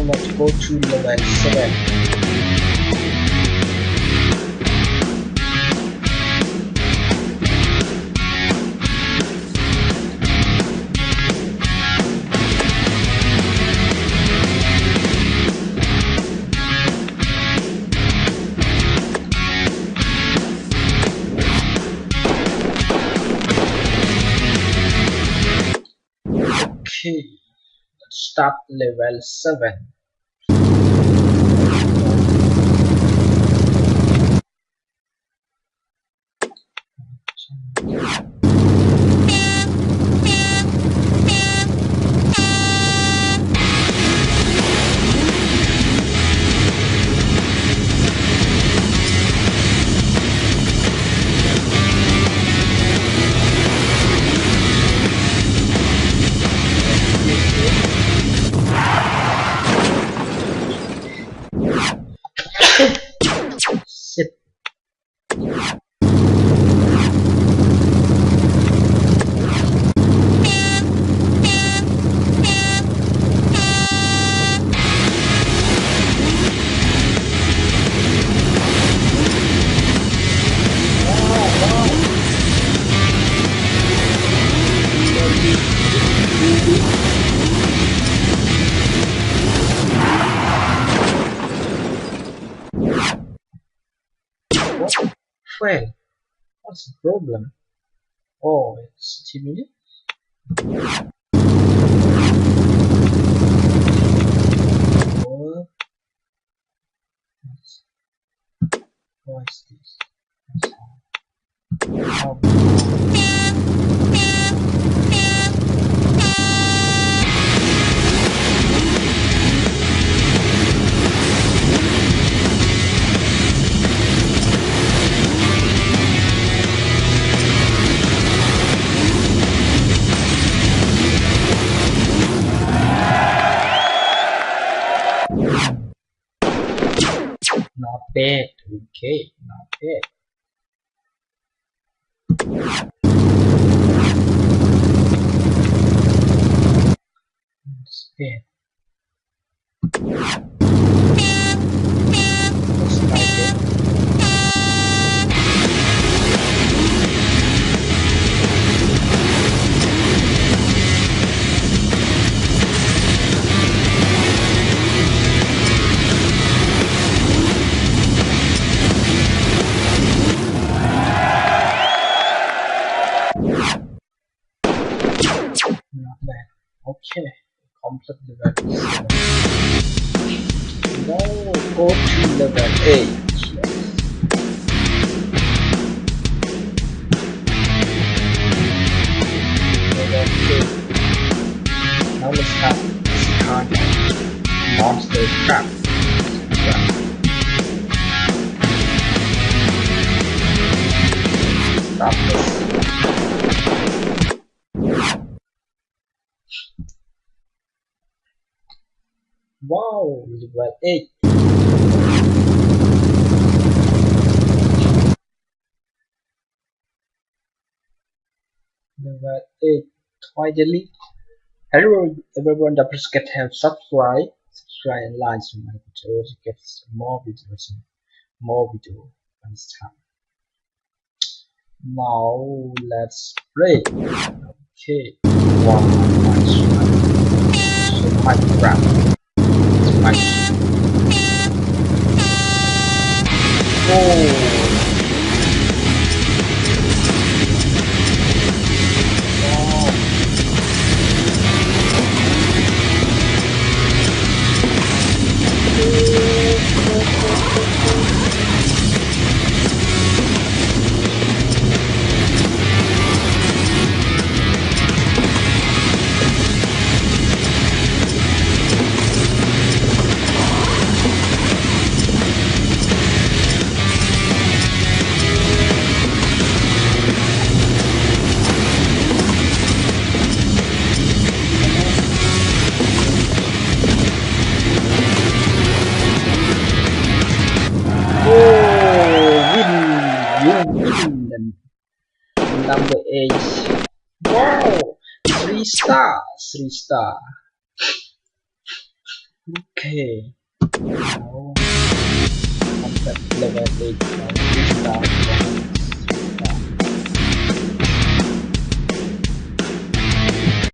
let's go to level 7. Okay, let's start level 7. Sit. Well, what's the problem? Oh, it's TV. Oh, what is this? How? Not bad. Okay, not bad. It's bad. Let's try again. Not bad. Okay, complete level 7. Now go to level 8. Yes. Level 8. Now let's start this kind of monster trap. Stop this. Wow, level 8. Level 8. Finally, hello everyone, don't forget to have subscribe and like to my video to get more videos on this time. Now let's play. Okay, wow, so much crap. Oh. Number 8. Wow, 3 stars. Okay, now I'm at level 8 now.